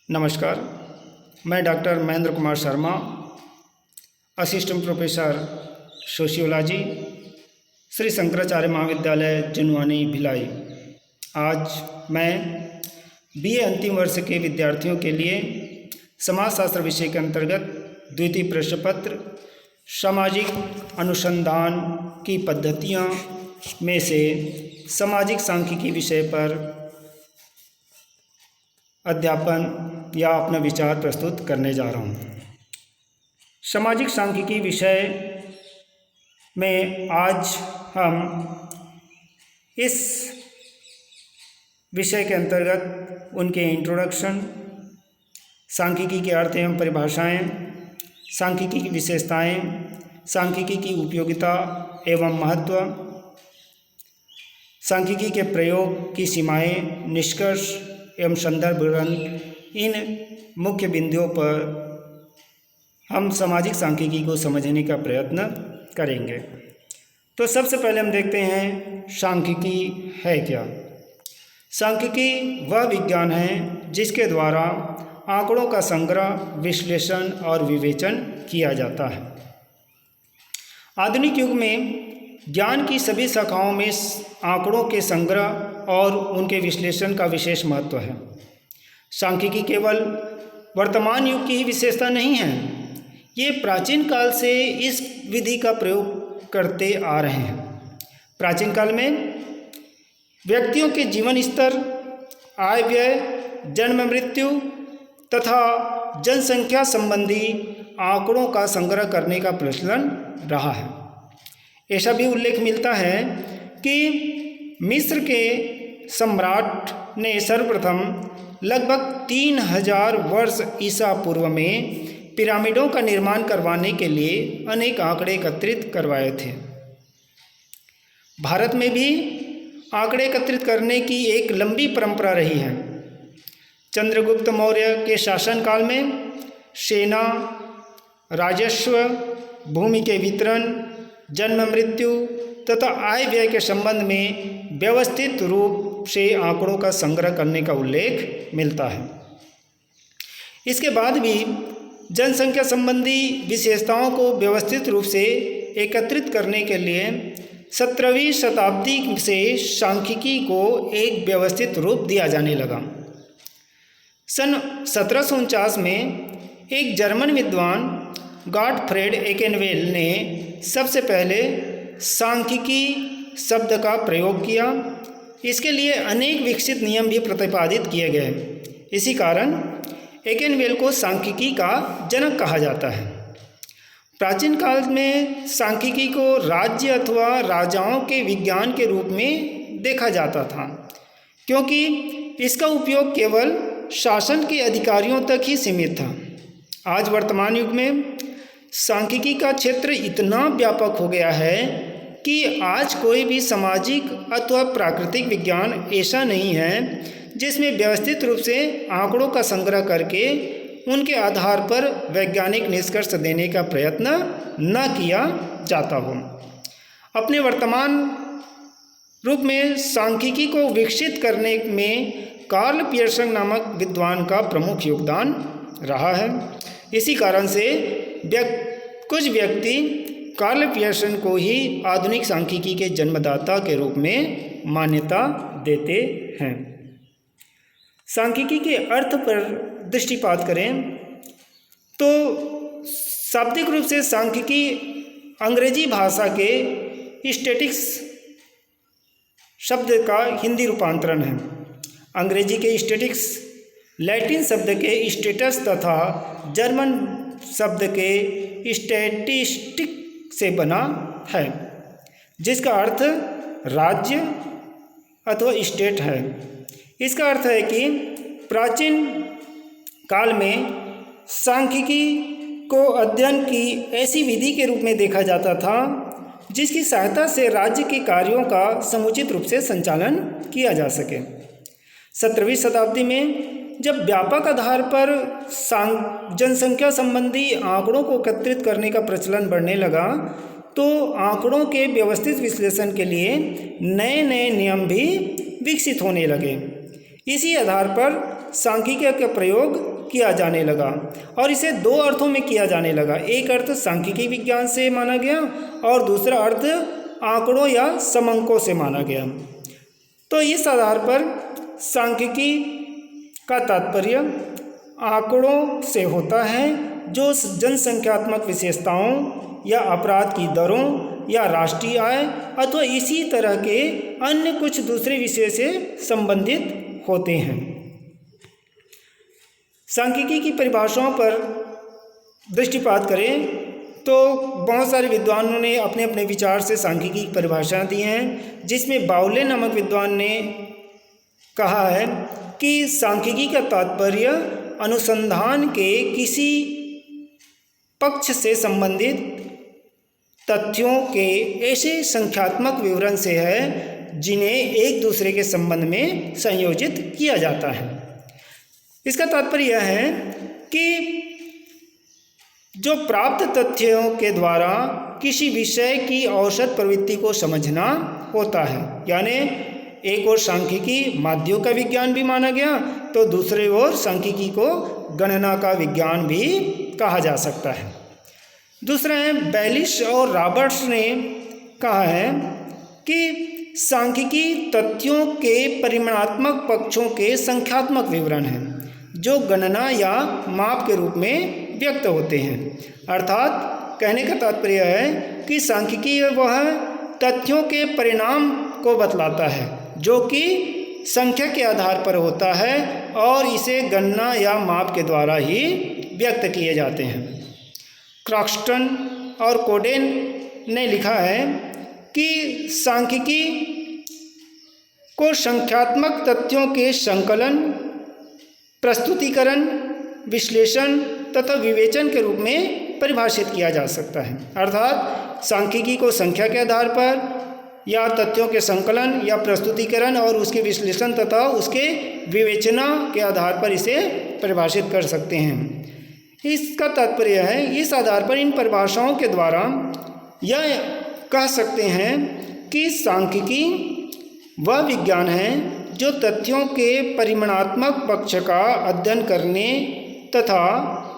नमस्कार, मैं doctor Mahendra Kumar Sharma, assistant professor sociology, Shri Shankaracharya महाविद्यालय जुनवानी भिलाई। आज मैं बीए अंतिम वर्ष के विद्यार्थियों के लिए समाजशास्त्र विषय के अंतर्गत द्वितीय प्रश्न पत्र सामाजिक अनुसंधान की पद्धतियाँ में से सामाजिक सांख्यिकी विषय पर अध्यापन या अपना विचार प्रस्तुत करने जा रहा हूँ। सामाजिक सांख्यिकी विषय में आज हम इस विषय के अंतर्गत उनके इंट्रोडक्शन, सांख्यिकी के अर्थ एवं परिभाषाएं, सांख्यिकी की विशेषताएं, सांख्यिकी की उपयोगिता एवं महत्व, सांख्यिकी के प्रयोग की सीमाएं, निष्कर्ष एवं संदर्भ ग्रंथ, इन मुख्य बिंदुओं पर हम सामाजिक सांख्यिकी को समझने का प्रयत्न करेंगे। तो सबसे पहले हम देखते हैं सांख्यिकी है क्या। सांख्यिकी वह विज्ञान है जिसके द्वारा आंकड़ों का संग्रह, विश्लेषण और विवेचन किया जाता है। आधुनिक युग में ज्ञान की सभी शाखाओं में आंकड़ों के संग्रह और उनके विश्लेषण का विशेष महत्व है। सांख्यिकी केवल वर्तमान युग की ही विशेषता नहीं है, ये प्राचीन काल से इस विधि का प्रयोग करते आ रहे हैं। प्राचीन काल में व्यक्तियों के जीवन स्तर, आय व्यय, जन्म मृत्यु तथा जनसंख्या संबंधी आंकड़ों का संग्रह करने का प्रचलन रहा है। ऐसा भी उल्लेख मिलता है कि मिस्र के सम्राट ने सर्वप्रथम लगभग 3000 वर्ष ईसा पूर्व में पिरामिडों का निर्माण करवाने के लिए अनेक आंकड़े एकत्रित करवाए थे। भारत में भी आंकड़े एकत्रित करने की एक लंबी परंपरा रही है। चंद्रगुप्त मौर्य के शासनकाल में सेना, राजस्व, भूमि के वितरण, जन्म मृत्यु तथा आय व्यय के संबंध में व्यवस्थित रूप से आंकड़ों का संग्रह करने का उल्लेख मिलता है। इसके बाद भी जनसंख्या संबंधी विशेषताओं को व्यवस्थित रूप से एकत्रित करने के लिए 17वीं शताब्दी से सांख्यिकी को एक व्यवस्थित रूप दिया जाने लगा। सन 1749 में एक जर्मन विद्वान गॉटफ्रेड एकेनवेल ने सबसे पहले सांख्यिकी शब्द का प्रयोग किया। इसके लिए अनेक विकसित नियम भी प्रतिपादित किए गए। इसी कारण एकेनवेल को सांख्यिकी का जनक कहा जाता है। प्राचीन काल में सांख्यिकी को राज्य अथवा राजाओं के विज्ञान के रूप में देखा जाता था, क्योंकि इसका उपयोग केवल शासन के अधिकारियों तक ही सीमित था। आज वर्तमान युग में सांख्यिकी का क्षेत्र इतना व्यापक हो गया है कि आज कोई भी सामाजिक अथवा प्राकृतिक विज्ञान ऐसा नहीं है जिसमें व्यवस्थित रूप से आंकड़ों का संग्रह करके उनके आधार पर वैज्ञानिक निष्कर्ष देने का प्रयत्न न किया जाता हो। अपने वर्तमान रूप में सांख्यिकी को विकसित करने में कार्ल पियर्सन नामक विद्वान का प्रमुख योगदान रहा है। इसी कारण से कुछ व्यक्ति कार्ल पियर्सन को ही आधुनिक सांख्यिकी के जन्मदाता के रूप में मान्यता देते हैं। सांख्यिकी के अर्थ पर दृष्टिपात करें तो शाब्दिक रूप से सांख्यिकी अंग्रेजी भाषा के स्टैटिक्स शब्द का हिंदी रूपांतरण है। अंग्रेजी के स्टैटिक्स लैटिन शब्द के स्टेटस तथा जर्मन शब्द के स्टैटिस्टिक से बना है, जिसका अर्थ राज्य अथवा स्टेट है। इसका अर्थ है कि प्राचीन काल में सांख्यिकी को अध्ययन की ऐसी विधि के रूप में देखा जाता था जिसकी सहायता से राज्य के कार्यों का समुचित रूप से संचालन किया जा सके। 17वीं शताब्दी में जब व्यापक आधार पर जनसंख्या संबंधी आंकड़ों को एकत्रित करने का प्रचलन बढ़ने लगा, तो आंकड़ों के व्यवस्थित विश्लेषण के लिए नए नए नियम भी विकसित होने लगे। इसी आधार पर सांख्यिकी का प्रयोग किया जाने लगा और इसे दो अर्थों में किया जाने लगा। एक अर्थ सांख्यिकी विज्ञान से माना गया और दूसरा अर्थ आंकड़ों या समंकों से माना गया। तो इस आधार पर सांख्यिकी का तात्पर्य आंकड़ों से होता है जो जनसंख्यात्मक विशेषताओं या अपराध की दरों या राष्ट्रीय आय अथवा इसी तरह के अन्य कुछ दूसरे विषय से संबंधित होते हैं। सांख्यिकी की परिभाषाओं पर दृष्टिपात करें तो बहुत सारे विद्वानों ने अपने अपने विचार से सांख्यिकी की परिभाषा दी हैं, जिसमें बाउले नामक विद्वान ने कहा है कि सांख्यिकी का तात्पर्य अनुसंधान के किसी पक्ष से संबंधित तथ्यों के ऐसे संख्यात्मक विवरण से है जिन्हें एक दूसरे के संबंध में संयोजित किया जाता है। इसका तात्पर्य यह है कि जो प्राप्त तथ्यों के द्वारा किसी विषय की औसत प्रवृत्ति को समझना होता है, यानी एक ओर सांख्यिकी माध्यों का विज्ञान भी माना गया तो दूसरे ओर सांख्यिकी को गणना का विज्ञान भी कहा जा सकता है। दूसरा है बैलिश और रॉबर्ट्स ने कहा है कि सांख्यिकी तथ्यों के परिमाणात्मक पक्षों के संख्यात्मक विवरण हैं जो गणना या माप के रूप में व्यक्त होते हैं। अर्थात कहने का तात्पर्य है कि सांख्यिकी वह तथ्यों के परिणाम को बतलाता है जो कि संख्या के आधार पर होता है और इसे गणना या माप के द्वारा ही व्यक्त किए जाते हैं। क्रॉक्सटन और कोडेन ने लिखा है कि सांख्यिकी को संख्यात्मक तथ्यों के संकलन, प्रस्तुतिकरण, विश्लेषण तथा विवेचन के रूप में परिभाषित किया जा सकता है। अर्थात सांख्यिकी को संख्या के आधार पर या तथ्यों के संकलन या प्रस्तुतिकरण और उसके विश्लेषण तथा उसके विवेचना के आधार पर इसे परिभाषित कर सकते हैं। इसका तात्पर्य है इस आधार पर इन परिभाषाओं के द्वारा यह कह सकते हैं कि सांख्यिकी वह विज्ञान है जो तथ्यों के परिमाणात्मक पक्ष का अध्ययन करने तथा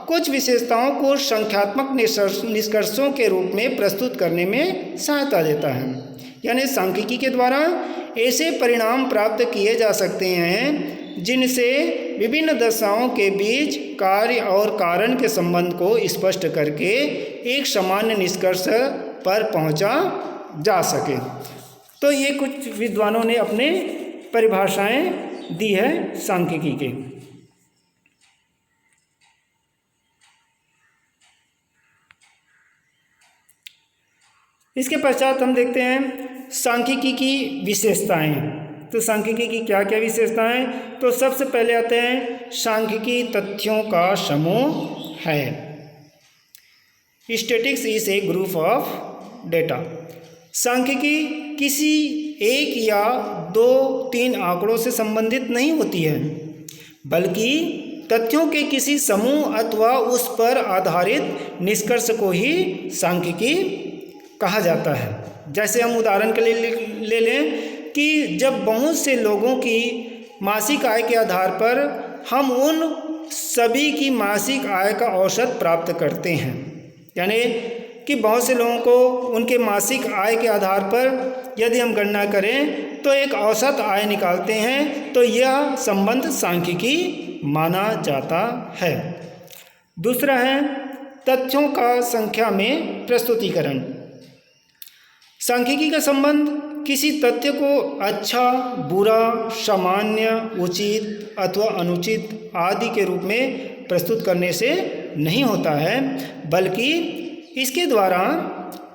कुछ विशेषताओं को संख्यात्मक निष्कर्षों के रूप में प्रस्तुत करने में सहायता देता है। यानी सांख्यिकी के द्वारा ऐसे परिणाम प्राप्त किए जा सकते हैं जिनसे विभिन्न दशाओं के बीच कार्य और कारण के संबंध को स्पष्ट करके एक सामान्य निष्कर्ष पर पहुंचा जा सके। तो ये कुछ विद्वानों ने अपने परिभाषाएं दी है सांख्यिकी के। इसके पश्चात हम देखते हैं सांख्यिकी की विशेषताएं। तो सांख्यिकी की क्या क्या विशेषताएं? तो सबसे पहले आते हैं सांख्यिकी तथ्यों का समूह है। Statistics is a group of data. सांख्यिकी किसी एक या दो तीन आंकड़ों से संबंधित नहीं होती है, बल्कि तथ्यों के किसी समूह अथवा उस पर आधारित निष्कर्ष को ही सांख्यिकी कहा जाता है। जैसे हम उदाहरण के लिए ले लें कि जब बहुत से लोगों की मासिक आय के आधार पर हम उन सभी की मासिक आय का औसत प्राप्त करते हैं, यानी कि बहुत से लोगों को उनके मासिक आय के आधार पर यदि हम गणना करें तो एक औसत आय निकालते हैं, तो यह संबंध सांख्यिकी माना जाता है। दूसरा है तथ्यों का संख्या में प्रस्तुतिकरण। सांख्यिकी का संबंध किसी तथ्य को अच्छा, बुरा, सामान्य, उचित अथवा अनुचित आदि के रूप में प्रस्तुत करने से नहीं होता है, बल्कि इसके द्वारा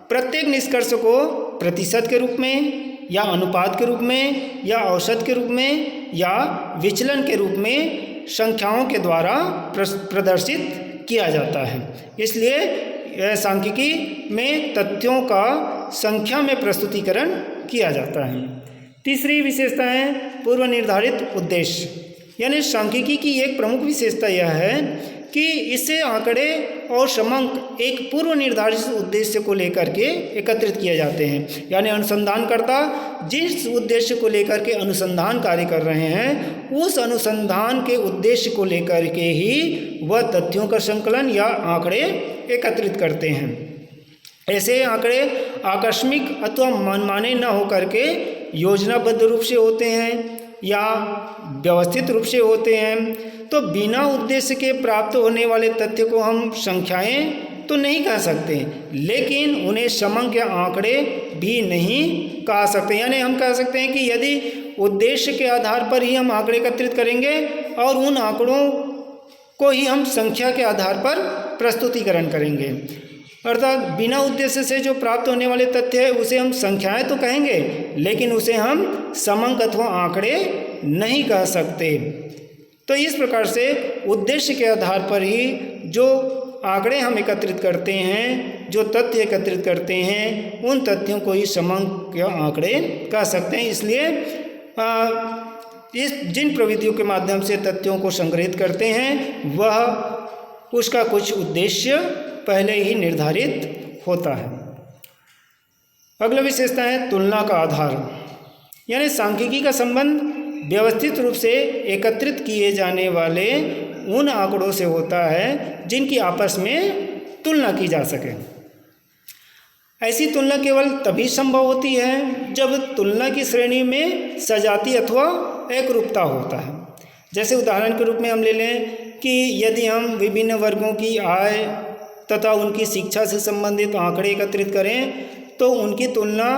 प्रत्येक निष्कर्ष को प्रतिशत के रूप में या अनुपात के रूप में या औसत के रूप में या विचलन के रूप में संख्याओं के द्वारा प्रदर्शित किया जाता है। इसलिए सांख्यिकी में तथ्यों का संख्या में प्रस्तुतिकरण किया जाता है। तीसरी विशेषता है पूर्व निर्धारित उद्देश्य। यानी सांख्यिकी की एक प्रमुख विशेषता यह है कि इससे आंकड़े और समंक एक पूर्व निर्धारित उद्देश्य को लेकर के एकत्रित किए जाते हैं। यानी अनुसंधानकर्ता जिस उद्देश्य को लेकर के अनुसंधान कार्य कर रहे हैं, उस अनुसंधान के उद्देश्य को लेकर के ही वह तथ्यों का संकलन या आंकड़े एकत्रित करते हैं। ऐसे आंकड़े आकस्मिक अथवा मनमाने न होकर के योजनाबद्ध रूप से होते हैं या व्यवस्थित रूप से होते हैं। तो बिना उद्देश्य के प्राप्त होने वाले तथ्य को हम संख्याएं तो नहीं कह सकते, लेकिन उन्हें समंक या आंकड़े भी नहीं कह सकते। यानी हम कह सकते हैं कि यदि उद्देश्य के आधार पर ही हम आंकड़े एकत्रित करेंगे और उन आंकड़ों को ही हम संख्या के आधार पर प्रस्तुतिकरण करेंगे, अर्थात बिना उद्देश्य से जो प्राप्त होने वाले तथ्य है उसे हम संख्याएं तो कहेंगे, लेकिन उसे हम समंक अथवा आंकड़े नहीं कह सकते। तो इस प्रकार से उद्देश्य के आधार पर ही जो आंकड़े हम एकत्रित करते हैं, जो तथ्य एकत्रित करते हैं, उन तथ्यों को ही समंक या आंकड़े कह सकते हैं। इसलिए इस जिन प्रविधियों के माध्यम से तथ्यों को संग्रहित करते हैं वह उसका कुछ उद्देश्य पहले ही निर्धारित होता है। अगला विशेषता है तुलना का आधार। यानी सांख्यिकी का संबंध व्यवस्थित रूप से एकत्रित किए जाने वाले उन आंकड़ों से होता है जिनकी आपस में तुलना की जा सके। ऐसी तुलना केवल तभी संभव होती है जब तुलना की श्रेणी में सजाती अथवा एकरूपता होता है। जैसे उदाहरण के रूप में हम ले लें कि यदि हम विभिन्न वर्गों की आय तथा उनकी शिक्षा से संबंधित आंकड़े एकत्रित करें तो उनकी तुलना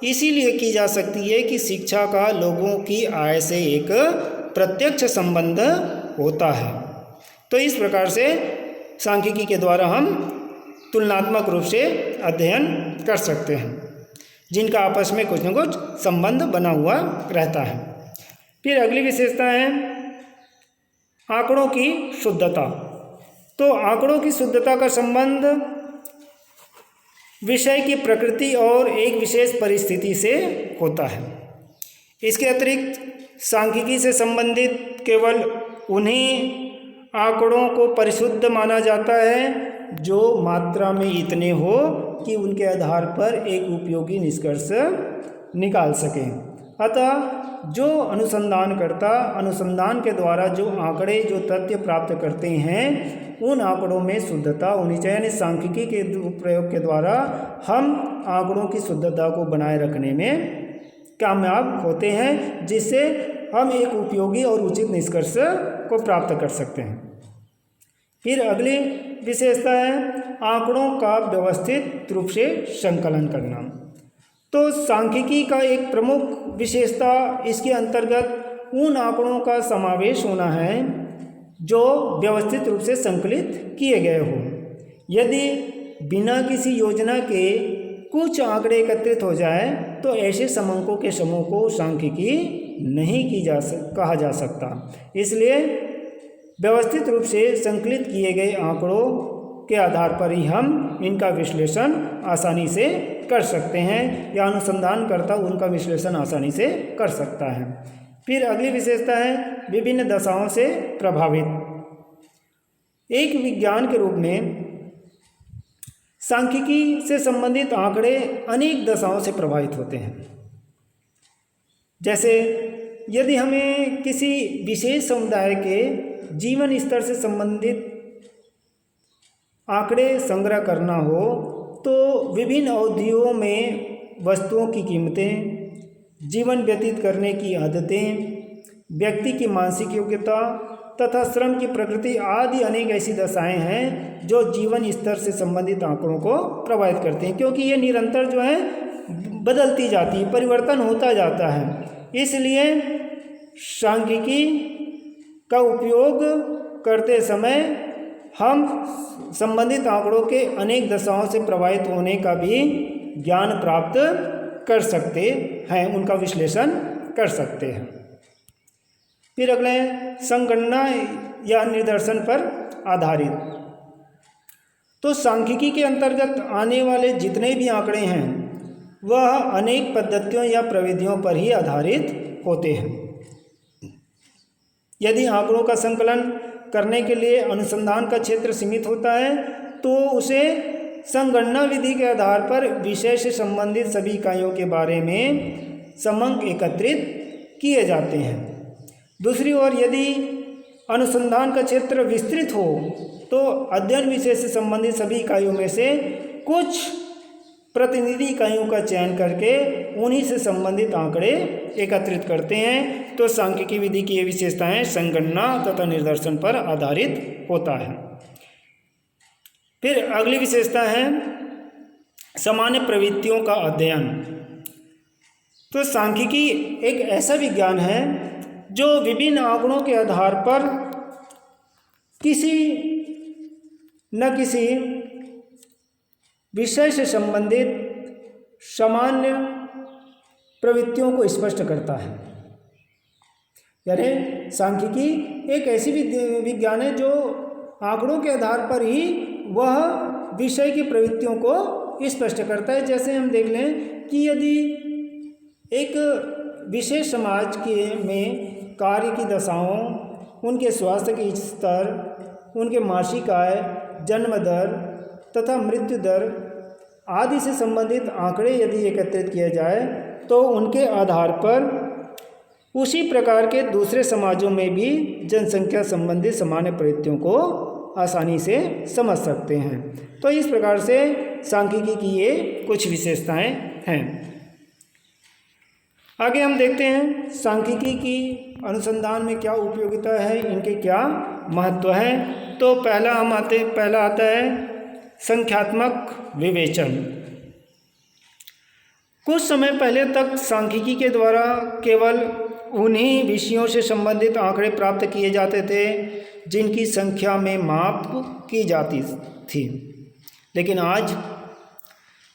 इसीलिए की जा सकती है कि शिक्षा का लोगों की आय से एक प्रत्यक्ष संबंध होता है। तो इस प्रकार से सांख्यिकी के द्वारा हम तुलनात्मक रूप से अध्ययन कर सकते हैं जिनका आपस में कुछ न कुछ संबंध बना हुआ रहता है। फिर अगली विशेषता है आंकड़ों की शुद्धता। तो आंकड़ों की शुद्धता का संबंध विषय की प्रकृति और एक विशेष परिस्थिति से होता है। इसके अतिरिक्त सांख्यिकी से संबंधित केवल उन्हीं आंकड़ों को परिशुद्ध माना जाता है जो मात्रा में इतने हो कि उनके आधार पर एक उपयोगी निष्कर्ष निकाल सकें। अतः जो अनुसंधानकर्ता अनुसंधान के द्वारा जो आंकड़े जो तथ्य प्राप्त करते हैं उन आंकड़ों में शुद्धता होनी चाहिए। यानी सांख्यिकी के प्रयोग के द्वारा हम आंकड़ों की शुद्धता को बनाए रखने में कामयाब होते हैं, जिससे हम एक उपयोगी और उचित निष्कर्ष को प्राप्त कर सकते हैं। फिर अगली विशेषता है आंकड़ों का व्यवस्थित रूप से संकलन करना। तो सांख्यिकी का एक प्रमुख विशेषता इसके अंतर्गत उन आंकड़ों का समावेश होना है जो व्यवस्थित रूप से संकलित किए गए हों। यदि बिना किसी योजना के कुछ आंकड़े एकत्रित हो जाए तो ऐसे समंकों के समूह को सांख्यिकी नहीं कहा जा सकता। इसलिए व्यवस्थित रूप से संकलित किए गए आंकड़ों के आधार पर ही हम इनका विश्लेषण आसानी से कर सकते हैं या अनुसंधानकर्ता उनका विश्लेषण आसानी से कर सकता है। फिर अगली विशेषता है विभिन्न दशाओं से प्रभावित। एक विज्ञान के रूप में सांख्यिकी से संबंधित आंकड़े अनेक दशाओं से प्रभावित होते हैं। जैसे यदि हमें किसी विशेष समुदाय के जीवन स्तर से संबंधित आंकड़े संग्रह करना हो तो विभिन्न अवधियों में वस्तुओं की कीमतें, जीवन व्यतीत करने की आदतें, व्यक्ति की मानसिक योग्यता तथा श्रम की प्रकृति आदि अनेक ऐसी दशाएं हैं जो जीवन स्तर से संबंधित आंकड़ों को प्रभावित करती हैं, क्योंकि ये निरंतर जो है बदलती जाती है, परिवर्तन होता जाता है। इसलिए सांख्यिकी का उपयोग करते समय हम संबंधित आंकड़ों के अनेक दशाओं से प्रभावित होने का भी ज्ञान प्राप्त कर सकते हैं, उनका विश्लेषण कर सकते हैं। फिर अगले संगणना या निदर्शन पर आधारित। तो सांख्यिकी के अंतर्गत आने वाले जितने भी आंकड़े हैं वह अनेक पद्धतियों या प्रविधियों पर ही आधारित होते हैं। यदि आंकड़ों का संकलन करने के लिए अनुसंधान का क्षेत्र सीमित होता है तो उसे संगणना विधि के आधार पर विषय से संबंधित सभी इकाइयों के बारे में समंक एकत्रित किए जाते हैं। दूसरी ओर यदि अनुसंधान का क्षेत्र विस्तृत हो तो अध्ययन विषय से संबंधित सभी इकाइयों में से कुछ प्रतिनिधि इकाइयों का चयन करके उन्हीं से संबंधित आंकड़े एकत्रित करते हैं। तो सांख्यिकी विधि की ये विशेषताएं संगणना तथा निदर्शन पर आधारित होता है। फिर अगली विशेषता है सामान्य प्रवृत्तियों का अध्ययन। तो सांख्यिकी एक ऐसा विज्ञान है जो विभिन्न आंकड़ों के आधार पर किसी न किसी विषय से संबंधित सामान्य प्रवृत्तियों को स्पष्ट करता है। यानी सांख्यिकी एक ऐसी विज्ञान है जो आंकड़ों के आधार पर ही वह विषय की प्रवृत्तियों को स्पष्ट करता है। जैसे हम देख लें कि यदि एक विशेष समाज के में कार्य की दशाओं, उनके स्वास्थ्य के स्तर, उनके मासिक आय, जन्म दर तथा मृत्यु दर आदि से संबंधित आंकड़े यदि एकत्रित किए जाए तो उनके आधार पर उसी प्रकार के दूसरे समाजों में भी जनसंख्या संबंधित सामान्य प्रवृत्तियों को आसानी से समझ सकते हैं। तो इस प्रकार से सांख्यिकी की ये कुछ विशेषताएं हैं। आगे हम देखते हैं सांख्यिकी की अनुसंधान में क्या उपयोगिता है, इनके क्या महत्व है। तो पहला आता है संख्यात्मक विवेचन। कुछ समय पहले तक सांख्यिकी के द्वारा केवल उन्हीं विषयों से संबंधित आंकड़े प्राप्त किए जाते थे जिनकी संख्या में माप की जाती थी, लेकिन आज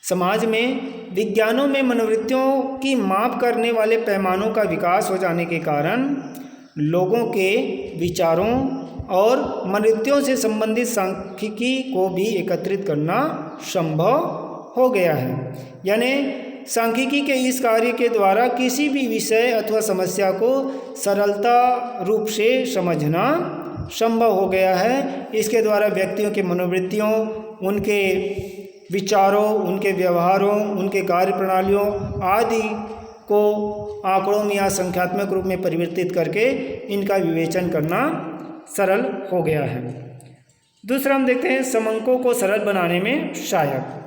समाज में विज्ञानों में मनोवृत्तियों की माप करने वाले पैमानों का विकास हो जाने के कारण लोगों के विचारों और मनोवृत्तियों से संबंधित सांख्यिकी को भी एकत्रित करना संभव हो गया है। यानी सांख्यिकी के इस कार्य के द्वारा किसी भी विषय अथवा समस्या को सरलता रूप से समझना संभव हो गया है। इसके द्वारा व्यक्तियों की मनोवृत्तियों, उनके विचारों, उनके व्यवहारों, उनके कार्य प्रणालियों आदि को आंकड़ों में या संख्यात्मक रूप में परिवर्तित करके इनका विवेचन करना सरल हो गया है। दूसरा हम देखते हैं समंकों को सरल बनाने में सहायक।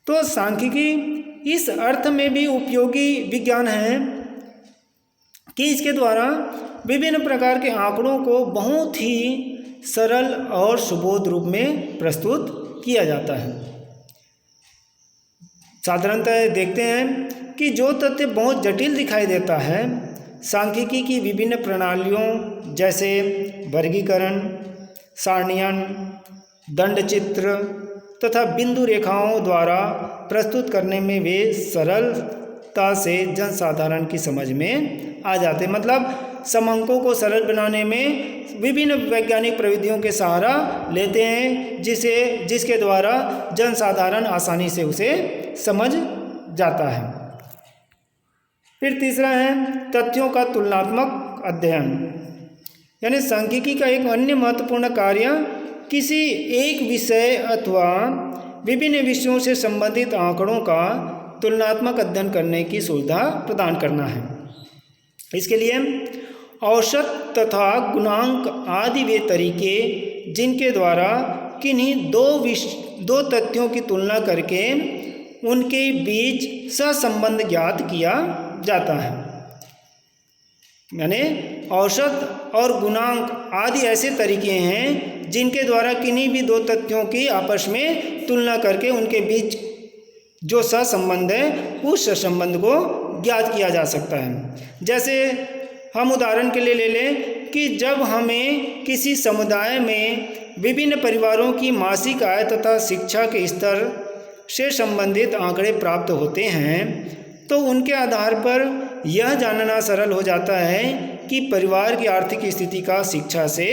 तो सांख्यिकी इस अर्थ में भी उपयोगी विज्ञान है कि इसके द्वारा विभिन्न प्रकार के आंकड़ों को बहुत ही सरल और सुबोध रूप में प्रस्तुत किया जाता है। साधारणतः देखते हैं कि जो तथ्य बहुत जटिल दिखाई देता है, सांख्यिकी की विभिन्न प्रणालियों जैसे वर्गीकरण, सारणीयन, दंडचित्र तथा बिंदु रेखाओं द्वारा प्रस्तुत करने में वे सरलता से जनसाधारण की समझ में आ जाते। मतलब समंकों को सरल बनाने में विभिन्न वैज्ञानिक प्रविधियों के सहारा लेते हैं जिसके द्वारा जनसाधारण आसानी से उसे समझ जाता है। फिर तीसरा है तथ्यों का तुलनात्मक अध्ययन। यानी सांख्यिकी का एक अन्य महत्वपूर्ण कार्य किसी एक विषय अथवा विभिन्न विषयों से संबंधित आंकड़ों का तुलनात्मक अध्ययन करने की सुविधा प्रदान करना है। इसके लिए औसत तथा गुणांक आदि वे तरीके जिनके द्वारा किन्हीं दो तथ्यों की तुलना करके उनके बीच सहसंबंध ज्ञात किया जाता है। यानी औसत और गुणांक आदि ऐसे तरीके हैं जिनके द्वारा किन्हीं भी दो तथ्यों की आपस में तुलना करके उनके बीच जो सहसंबंध है उस सहसंबंध को ज्ञात किया जा सकता है। जैसे हम उदाहरण के लिए ले लें कि जब हमें किसी समुदाय में विभिन्न परिवारों की मासिक आय तथा शिक्षा के स्तर से संबंधित आंकड़े प्राप्त होते हैं तो उनके आधार पर यह जानना सरल हो जाता है कि परिवार की आर्थिक स्थिति का शिक्षा से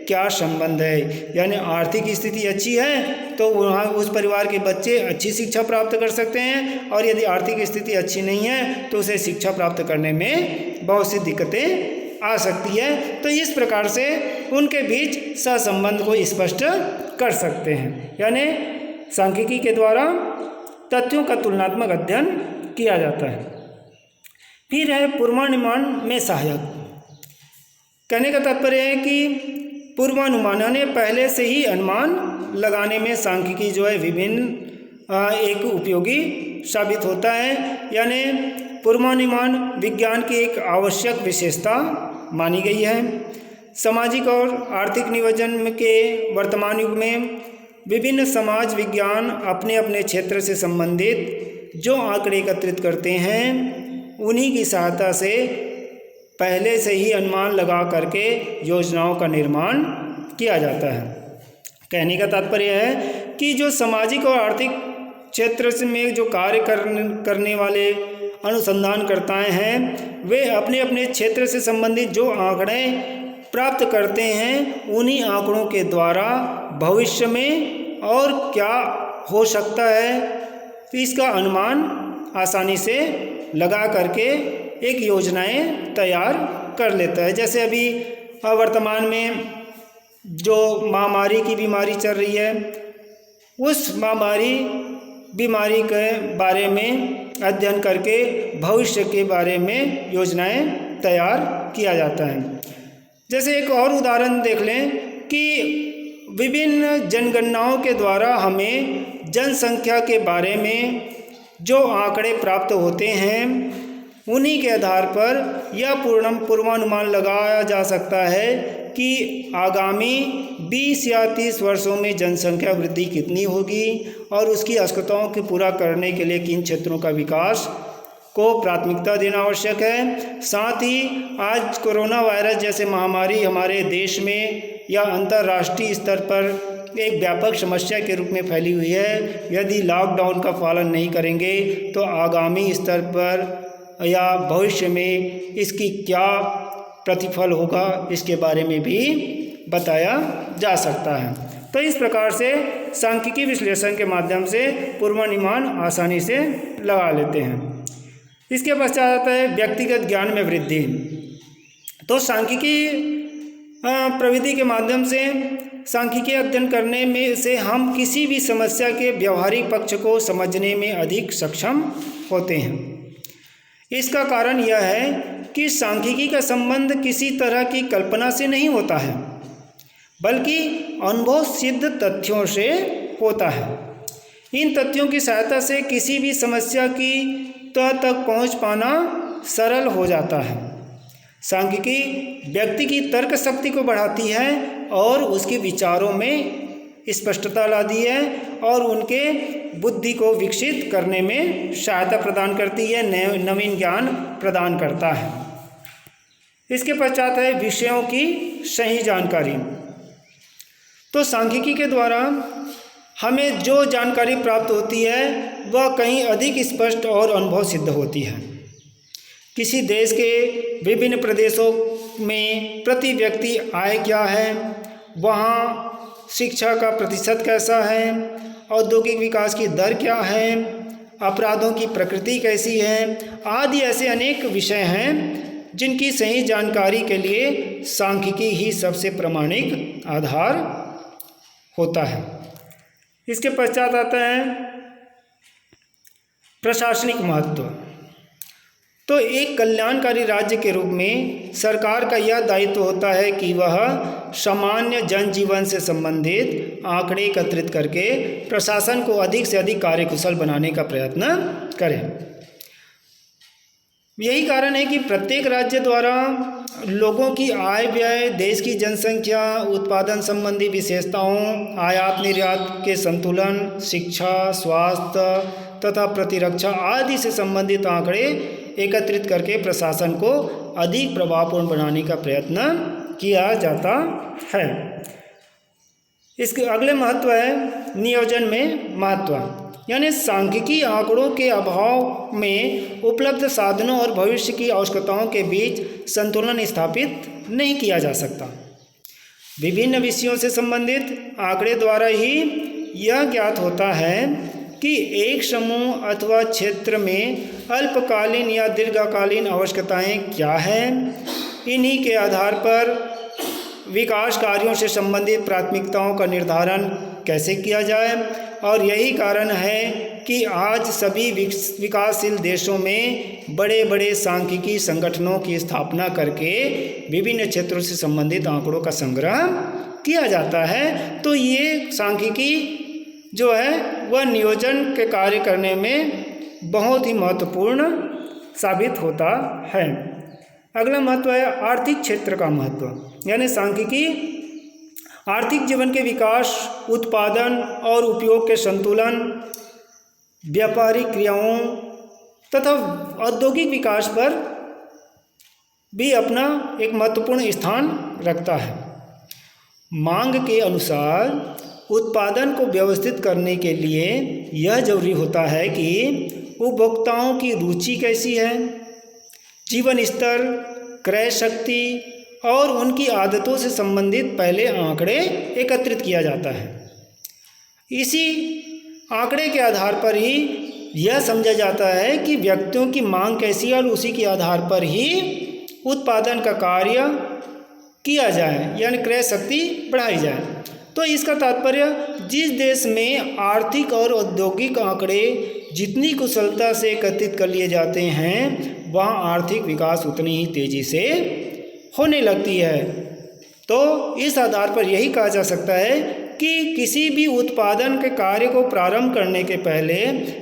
क्या संबंध है। यानी आर्थिक स्थिति अच्छी है तो वहाँ उस परिवार के बच्चे अच्छी शिक्षा प्राप्त कर सकते हैं, और यदि आर्थिक स्थिति अच्छी नहीं है तो उसे शिक्षा प्राप्त करने में बहुत सी दिक्कतें आ सकती है। तो इस प्रकार से उनके बीच सहसंबंध को स्पष्ट कर सकते हैं। यानी सांख्यिकी के द्वारा तथ्यों का तुलनात्मक अध्ययन किया जाता है। फिर है पूर्वानुमान में सहायक। कहने का तात्पर्य है कि पूर्वानुमान यानी पहले से ही अनुमान लगाने में सांख्यिकी जो है विभिन्न एक उपयोगी साबित होता है। यानी पूर्वानुमान विज्ञान की एक आवश्यक विशेषता मानी गई है। सामाजिक और आर्थिक नियोजन के वर्तमान युग में विभिन्न समाज विज्ञान अपने अपने क्षेत्र से संबंधित जो आंकड़े एकत्रित करते हैं उन्हीं की सहायता से पहले से ही अनुमान लगा करके योजनाओं का निर्माण किया जाता है। कहने का तात्पर्य है कि जो सामाजिक और आर्थिक क्षेत्र में जो कार्य करने वाले अनुसंधानकर्ताएं हैं वे अपने अपने क्षेत्र से संबंधित जो आंकड़े प्राप्त करते हैं उन्हीं आंकड़ों के द्वारा भविष्य में और क्या हो सकता है तो इसका अनुमान आसानी से लगा करके एक योजनाएं तैयार कर लेता है। जैसे अभी वर्तमान में जो महामारी की बीमारी चल रही है उस महामारी बीमारी के बारे में अध्ययन करके भविष्य के बारे में योजनाएं तैयार किया जाता है। जैसे एक और उदाहरण देख लें कि विभिन्न जनगणनाओं के द्वारा हमें जनसंख्या के बारे में जो आंकड़े प्राप्त होते हैं उन्हीं के आधार पर यह पूर्वानुमान लगाया जा सकता है कि आगामी 20 या 30 वर्षों में जनसंख्या वृद्धि कितनी होगी और उसकी आवश्यकताओं को पूरा करने के लिए किन क्षेत्रों का विकास को प्राथमिकता देना आवश्यक है। साथ ही आज कोरोना वायरस जैसे महामारी हमारे देश में या अंतर्राष्ट्रीय स्तर पर एक व्यापक समस्या के रूप में फैली हुई है। यदि लॉकडाउन का पालन नहीं करेंगे तो आगामी स्तर पर या भविष्य में इसकी क्या प्रतिफल होगा इसके बारे में भी बताया जा सकता है। तो इस प्रकार से सांख्यिकी विश्लेषण के माध्यम से पूर्वानुमान आसानी से लगा लेते हैं। इसके पश्चात आता है व्यक्तिगत ज्ञान में वृद्धि। तो सांख्यिकी प्रविधि के माध्यम से सांख्यिकी अध्ययन करने में से हम किसी भी समस्या के व्यवहारिक पक्ष को समझने में अधिक सक्षम होते हैं। इसका कारण यह है कि सांख्यिकी का संबंध किसी तरह की कल्पना से नहीं होता है बल्कि अनुभव सिद्ध तथ्यों से होता है। इन तथ्यों की सहायता से किसी भी समस्या की तह तक पहुंच पाना सरल हो जाता है। सांख्यिकी व्यक्ति की तर्क शक्ति को बढ़ाती है और उसके विचारों में स्पष्टता लाती है और उनके बुद्धि को विकसित करने में सहायता प्रदान करती है, नवीन ज्ञान प्रदान करता है। इसके पश्चात है विषयों की सही जानकारी। तो सांख्यिकी के द्वारा हमें जो जानकारी प्राप्त होती है वह कहीं अधिक स्पष्ट और अनुभव सिद्ध होती है। किसी देश के विभिन्न प्रदेशों में प्रति व्यक्ति आय क्या है, वहाँ शिक्षा का प्रतिशत कैसा है, औद्योगिक विकास की दर क्या है, अपराधों की प्रकृति कैसी है आदि ऐसे अनेक विषय हैं जिनकी सही जानकारी के लिए सांख्यिकी ही सबसे प्रामाणिक आधार होता है। इसके पश्चात आता है प्रशासनिक महत्व। तो एक कल्याणकारी राज्य के रूप में सरकार का यह दायित्व होता है कि वह सामान्य जनजीवन से संबंधित आंकड़े एकत्रित करके प्रशासन को अधिक से अधिक कार्यकुशल बनाने का प्रयत्न करे। यही कारण है कि प्रत्येक राज्य द्वारा लोगों की आय व्यय, देश की जनसंख्या, उत्पादन संबंधी विशेषताओं, आयात निर्यात के संतुलन, शिक्षा, स्वास्थ्य तथा प्रतिरक्षा आदि से संबंधित आंकड़े एकत्रित करके प्रशासन को अधिक प्रभावपूर्ण बनाने का प्रयत्न किया जाता है। इसके अगले महत्व है नियोजन में महत्व। यानी सांख्यिकी आंकड़ों के अभाव में उपलब्ध साधनों और भविष्य की आवश्यकताओं के बीच संतुलन स्थापित नहीं किया जा सकता। विभिन्न विषयों से संबंधित आंकड़े द्वारा ही यह ज्ञात होता है कि एक समूह अथवा क्षेत्र में अल्पकालीन या दीर्घकालीन आवश्यकताएं क्या हैं। इन्हीं के आधार पर विकास कार्यों से संबंधित प्राथमिकताओं का निर्धारण कैसे किया जाए। और यही कारण है कि आज सभी विकासशील देशों में बड़े बड़े सांख्यिकी संगठनों की स्थापना करके विभिन्न क्षेत्रों से संबंधित आंकड़ों का संग्रह किया जाता है। तो ये सांख्यिकी जो है वह नियोजन के कार्य करने में बहुत ही महत्वपूर्ण साबित होता है। अगला महत्व है आर्थिक क्षेत्र का महत्व, यानी सांख्यिकी आर्थिक जीवन के विकास, उत्पादन और उपयोग के संतुलन, व्यापारिक क्रियाओं तथा औद्योगिक विकास पर भी अपना एक महत्वपूर्ण स्थान रखता है। मांग के अनुसार उत्पादन को व्यवस्थित करने के लिए यह जरूरी होता है कि उपभोक्ताओं की रुचि कैसी है, जीवन स्तर, क्रय शक्ति और उनकी आदतों से संबंधित पहले आंकड़े एकत्रित किया जाता है। इसी आंकड़े के आधार पर ही यह समझा जाता है कि व्यक्तियों की मांग कैसी है और उसी के आधार पर ही उत्पादन का कार्य किया जाए, यानी क्रय शक्ति बढ़ाई जाए। तो इसका तात्पर्य जिस देश में आर्थिक और औद्योगिक आंकड़े जितनी कुशलता से एकत्रित कर लिए जाते हैं वहाँ आर्थिक विकास उतनी ही तेज़ी से होने लगती है। तो इस आधार पर यही कहा जा सकता है कि किसी भी उत्पादन के कार्य को प्रारंभ करने के पहले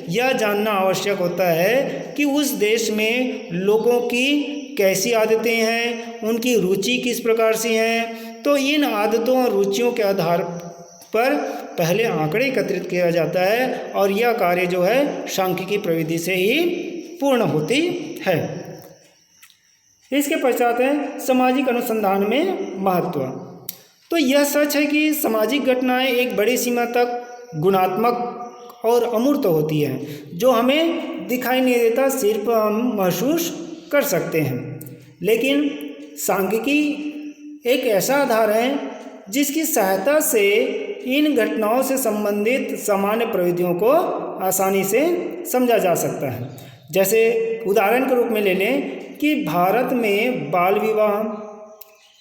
यह जानना आवश्यक होता है कि उस देश में लोगों की कैसी आदतें हैं, उनकी रुचि किस प्रकार से हैं। तो इन आदतों और रुचियों के आधार पर पहले आंकड़े एकत्रित किया जाता है और यह कार्य जो है सांख्यिकी प्रविधि से ही पूर्ण होती है। इसके पश्चात है सामाजिक अनुसंधान में महत्व। तो यह सच है कि सामाजिक घटनाएं एक बड़ी सीमा तक गुणात्मक और अमूर्त होती हैं, जो हमें दिखाई नहीं देता, सिर्फ हम महसूस कर सकते हैं। लेकिन सांख्यिकी एक ऐसा आधार है जिसकी सहायता से इन घटनाओं से संबंधित सामान्य प्रविधियों को आसानी से समझा जा सकता है। जैसे उदाहरण के रूप में ले लें कि भारत में बाल विवाह,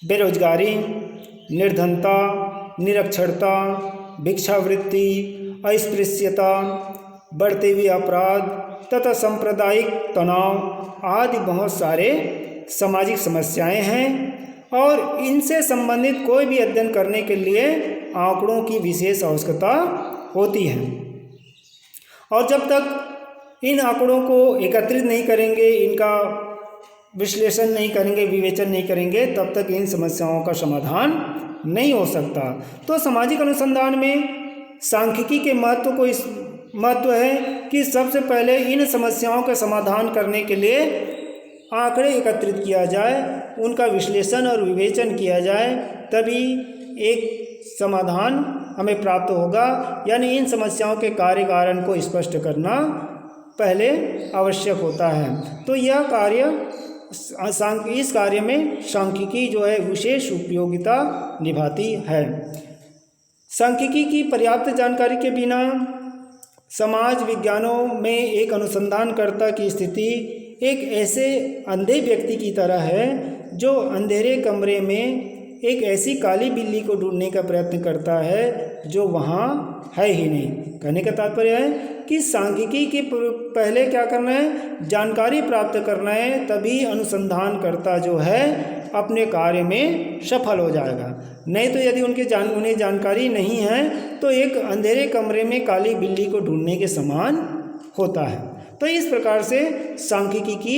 बेरोजगारी, निर्धनता, निरक्षरता, भिक्षावृत्ति, अस्पृश्यता, बढ़ते हुए अपराध तथा सांप्रदायिक तनाव आदि बहुत सारे सामाजिक समस्याएं हैं और इनसे संबंधित कोई भी अध्ययन करने के लिए आंकड़ों की विशेष आवश्यकता होती है। और जब तक इन आंकड़ों को एकत्रित नहीं करेंगे, इनका विश्लेषण नहीं करेंगे, विवेचन नहीं करेंगे, तब तक इन समस्याओं का समाधान नहीं हो सकता। तो सामाजिक अनुसंधान में सांख्यिकी के महत्व को इस महत्व है कि सबसे पहले इन समस्याओं का समाधान करने के लिए आंकड़े एकत्रित किया जाए, उनका विश्लेषण और विवेचन किया जाए, तभी एक समाधान हमें प्राप्त होगा। यानी इन समस्याओं के कार्य कारण को स्पष्ट करना पहले आवश्यक होता है। तो यह कार्य इस कार्य में सांख्यिकी जो है विशेष उपयोगिता निभाती है। सांख्यिकी की पर्याप्त जानकारी के बिना समाज विज्ञानों में एक अनुसंधानकर्ता की स्थिति एक ऐसे अंधे व्यक्ति की तरह है जो अंधेरे कमरे में एक ऐसी काली बिल्ली को ढूंढने का प्रयत्न करता है जो वहाँ है ही नहीं। कहने का तात्पर्य है कि सांख्यिकी के पहले क्या करना है, जानकारी प्राप्त करना है, तभी अनुसंधानकर्ता जो है अपने कार्य में सफल हो जाएगा। नहीं तो यदि उन्हें जानकारी नहीं है तो एक अंधेरे कमरे में काली बिल्ली को ढूंढने के समान होता है। तो इस प्रकार से सांख्यिकी की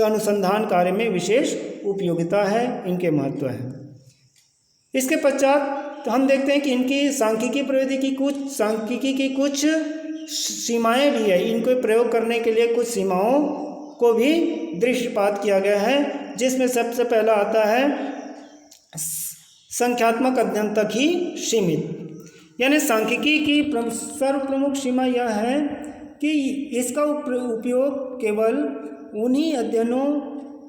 अनुसंधान कार्य में विशेष उपयोगिता है, इनके महत्व है। इसके पश्चात हम देखते हैं कि इनकी सांख्यिकी सांख्यिकी की कुछ सीमाएं भी है। इनको प्रयोग करने के लिए कुछ सीमाओं को भी दृष्टिपात किया गया है, जिसमें सबसे पहला आता है संख्यात्मक अध्ययन तक ही सीमित। यानी सांख्यिकी की सर्वप्रमुख सीमा यह है कि इसका उपयोग केवल उन्हीं अध्ययनों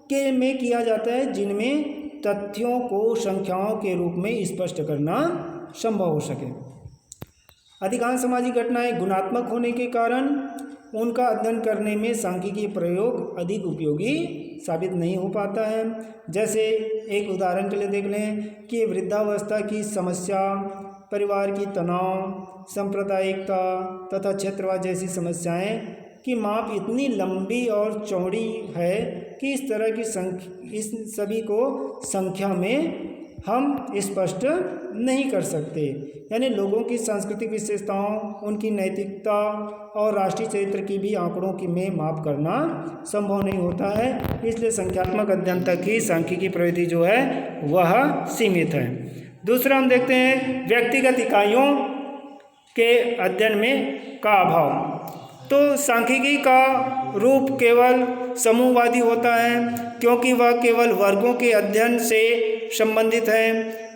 के में किया जाता है जिनमें तथ्यों को संख्याओं के रूप में स्पष्ट करना संभव हो सके। अधिकांश सामाजिक घटनाएं गुणात्मक होने के कारण उनका अध्ययन करने में सांख्यिकी प्रयोग अधिक उपयोगी साबित नहीं हो पाता है। जैसे एक उदाहरण के लिए देख लें कि वृद्धावस्था की समस्या, परिवार की तनाव, सांप्रदायिकता तथा क्षेत्रवाद जैसी समस्याएं की माप इतनी लंबी और चौड़ी है कि इस तरह की इस सभी को संख्या में हम स्पष्ट नहीं कर सकते। यानी लोगों की सांस्कृतिक विशेषताओं, उनकी नैतिकता और राष्ट्रीय चरित्र की भी आंकड़ों की में माप करना संभव नहीं होता है। इसलिए संख्यात्मक अध्ययन तक ही सांख्यिकी प्रविधि जो है वह सीमित है। दूसरा हम देखते हैं व्यक्तिगत इकाइयों के अध्ययन में का अभाव। तो सांख्यिकी का रूप केवल समूहवादी होता है क्योंकि वह केवल वर्गों के अध्ययन से संबंधित है,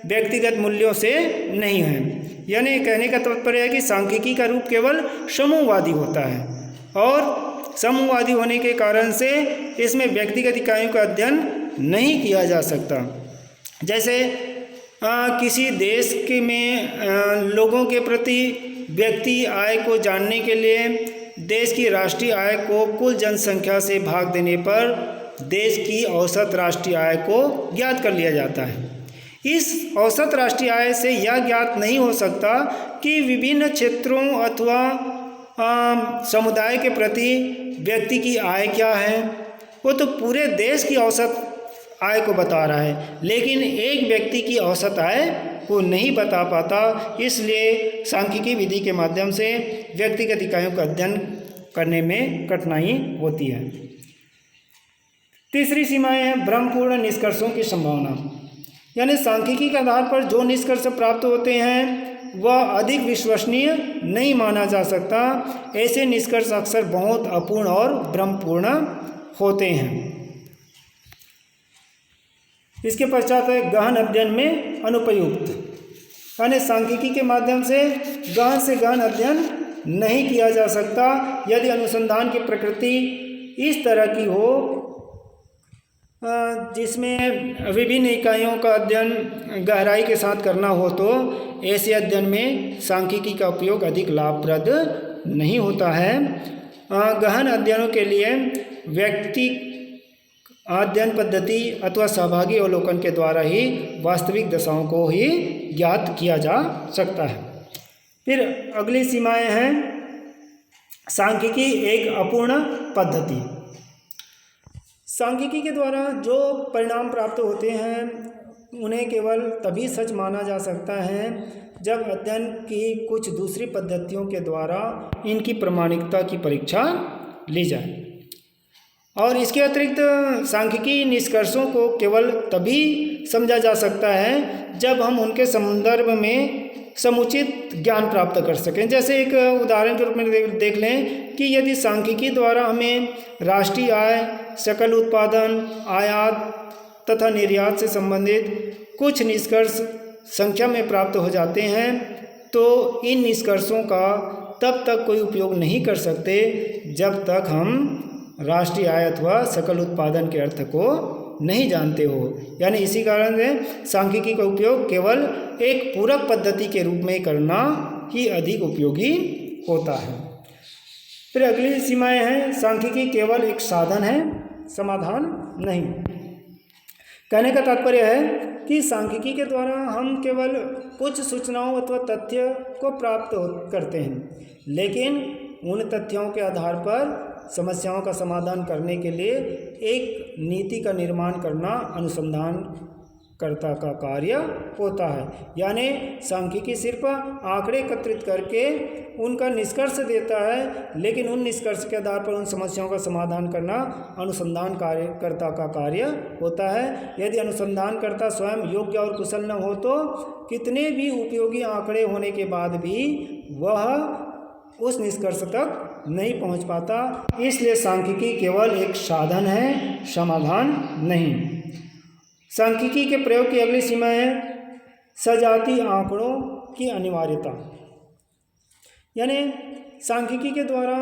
व्यक्तिगत मूल्यों से नहीं है। यानी कहने का तात्पर्य है कि सांख्यिकी का रूप केवल समूहवादी होता है और समूहवादी होने के कारण से इसमें व्यक्तिगत इकाइयों का अध्ययन नहीं किया जा सकता। जैसे किसी देश के में लोगों के प्रति व्यक्ति आय को जानने के लिए देश की राष्ट्रीय आय को कुल जनसंख्या से भाग देने पर देश की औसत राष्ट्रीय आय को ज्ञात कर लिया जाता है। इस औसत राष्ट्रीय आय से यह ज्ञात नहीं हो सकता कि विभिन्न क्षेत्रों अथवा समुदाय के प्रति व्यक्ति की आय क्या है। वो तो पूरे देश की औसत आय को बता रहा है, लेकिन एक व्यक्ति की औसत आय को नहीं बता पाता। इसलिए सांख्यिकी विधि के माध्यम से व्यक्तिगत इकाइयों का अध्ययन करने में कठिनाई होती है। तीसरी सीमाएं हैं भ्रमपूर्ण निष्कर्षों की संभावना। यानी सांख्यिकी के आधार पर जो निष्कर्ष प्राप्त होते हैं वह अधिक विश्वसनीय नहीं माना जा सकता। ऐसे निष्कर्ष अक्सर बहुत अपूर्ण और भ्रमपूर्ण होते हैं। इसके पश्चात है गहन अध्ययन में अनुपयुक्त। यानी सांख्यिकी के माध्यम से गहन अध्ययन नहीं किया जा सकता यदि अनुसंधान की प्रकृति इस तरह की हो जिसमें विभिन्न इकाइयों का अध्ययन गहराई के साथ करना हो, तो ऐसे अध्ययन में सांख्यिकी का उपयोग अधिक लाभप्रद नहीं होता है। गहन अध्ययनों के लिए व्यक्ति अध्ययन पद्धति अथवा सहभागी अवलोकन के द्वारा ही वास्तविक दशाओं को ही ज्ञात किया जा सकता है। फिर अगली सीमाएं हैं सांख्यिकी एक अपूर्ण पद्धति। सांख्यिकी के द्वारा जो परिणाम प्राप्त होते हैं उन्हें केवल तभी सच माना जा सकता है जब अध्ययन की कुछ दूसरी पद्धतियों के द्वारा इनकी प्रामाणिकता की परीक्षा ली जाए। और इसके अतिरिक्त सांख्यिकी निष्कर्षों को केवल तभी समझा जा सकता है जब हम उनके संदर्भ में समुचित ज्ञान प्राप्त कर सकें। जैसे एक उदाहरण के रूप में देख लें कि यदि सांख्यिकी द्वारा हमें राष्ट्रीय आय, सकल उत्पादन, आयात तथा निर्यात से संबंधित कुछ निष्कर्ष संख्या में प्राप्त हो जाते हैं, तो इन निष्कर्षों का तब तक कोई उपयोग नहीं कर सकते जब तक हम राष्ट्रीय आय अथवा सकल उत्पादन के अर्थ को नहीं जानते हो। यानी इसी कारण से सांख्यिकी का उपयोग केवल एक पूरक पद्धति के रूप में करना ही अधिक उपयोगी होता है। फिर अगली सीमाएं हैं सांख्यिकी केवल एक साधन है, समाधान नहीं। कहने का तात्पर्य है कि सांख्यिकी के द्वारा हम केवल कुछ सूचनाओं अथवा तथ्य को प्राप्त करते हैं, लेकिन उन तथ्यों के आधार पर समस्याओं का समाधान करने के लिए एक नीति का निर्माण करना अनुसंधानकर्ता का कार्य होता है। यानी सांख्यिकी सिर्फ आंकड़े एकत्रित करके उनका निष्कर्ष देता है, लेकिन उन निष्कर्ष के आधार पर उन समस्याओं का समाधान करना अनुसंधानकर्ता का कार्य होता है। यदि अनुसंधानकर्ता स्वयं योग्य और कुशल न हो तो कितने भी उपयोगी आंकड़े होने के बाद भी वह उस निष्कर्ष तक नहीं पहुंच पाता। इसलिए सांख्यिकी केवल एक साधन है, समाधान नहीं। सांख्यिकी के प्रयोग की अगली सीमा है सजाती आंकड़ों की अनिवार्यता। यानी सांख्यिकी के द्वारा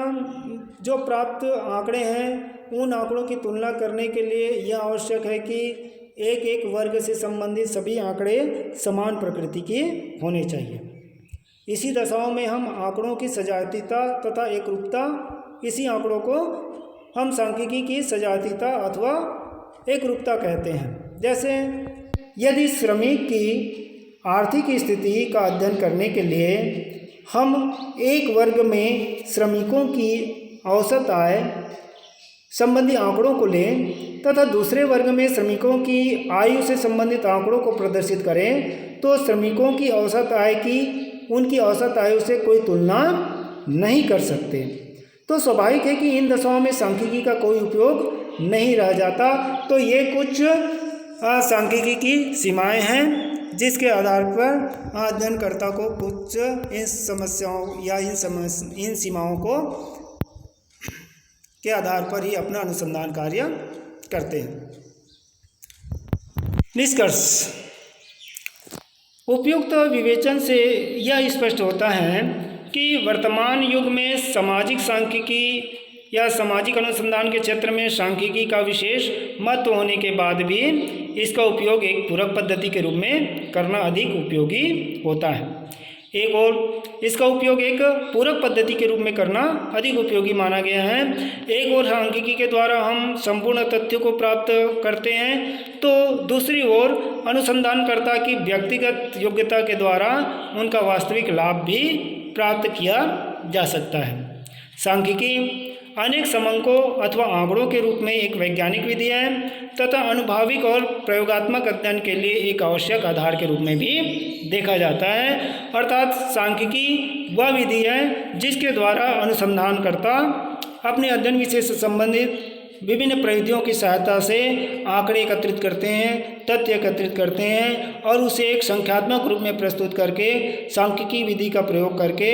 जो प्राप्त आंकड़े हैं उन आंकड़ों की तुलना करने के लिए यह आवश्यक है कि एक एक वर्ग से संबंधित सभी आंकड़े समान प्रकृति के होने चाहिए। इसी दशाओं में हम आंकड़ों की सजातीयता तथा एकरूपता इसी आंकड़ों को हम सांख्यिकी की सजातीयता अथवा एकरूपता कहते हैं। जैसे यदि श्रमिक की आर्थिक स्थिति का अध्ययन करने के लिए हम एक वर्ग में श्रमिकों की औसत आय संबंधी आंकड़ों को लें तथा दूसरे वर्ग में श्रमिकों की आयु से संबंधित आंकड़ों को प्रदर्शित करें तो श्रमिकों की औसत आय की उनकी औसत आयु से कोई तुलना नहीं कर सकते। तो स्वाभाविक है कि इन दशाओं में सांख्यिकी का कोई उपयोग नहीं रह जाता। तो ये कुछ सांख्यिकी की सीमाएं हैं जिसके आधार पर अध्ययनकर्ता को कुछ इन समस्याओं या इन सीमाओं को के आधार पर ही अपना अनुसंधान कार्य करते हैं। निष्कर्ष, उपयुक्त विवेचन से यह स्पष्ट होता है कि वर्तमान युग में सामाजिक सांख्यिकी या सामाजिक अनुसंधान के क्षेत्र में सांख्यिकी का विशेष महत्व होने के बाद भी इसका उपयोग एक पूरक पद्धति के रूप में करना अधिक उपयोगी होता है। एक और इसका उपयोग एक पूरक पद्धति के रूप में करना अधिक उपयोगी माना गया है। एक और सांख्यिकी के द्वारा हम संपूर्ण तथ्यों को प्राप्त करते हैं तो दूसरी ओर अनुसंधानकर्ता की व्यक्तिगत योग्यता के द्वारा उनका वास्तविक लाभ भी प्राप्त किया जा सकता है। सांख्यिकी अनेक समंकों अथवा आंकड़ों के रूप में एक वैज्ञानिक विधि है तथा अनुभाविक और प्रयोगात्मक अध्ययन के लिए एक आवश्यक आधार के रूप में भी देखा जाता है। अर्थात सांख्यिकी वह विधि है जिसके द्वारा अनुसंधानकर्ता अपने अध्ययन विषय से संबंधित विभिन्न प्रविधियों की सहायता से आंकड़े एकत्रित करते हैं, तथ्य एकत्रित करते हैं और उसे एक संख्यात्मक रूप में प्रस्तुत करके सांख्यिकी विधि का प्रयोग करके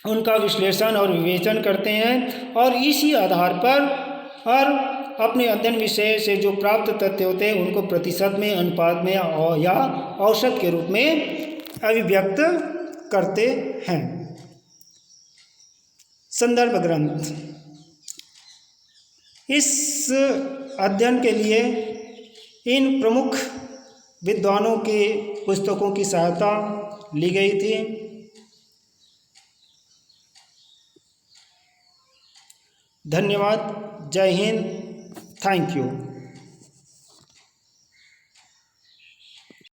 उनका विश्लेषण और विवेचन करते हैं और इसी आधार पर और अपने अध्ययन विषय से जो प्राप्त तथ्य होते हैं उनको प्रतिशत में, अनुपात में या औसत के रूप में अभिव्यक्त करते हैं। संदर्भ ग्रंथ, इस अध्ययन के लिए इन प्रमुख विद्वानों के पुस्तकों की सहायता ली गई थी। धन्यवाद। जय हिंद। Thank you.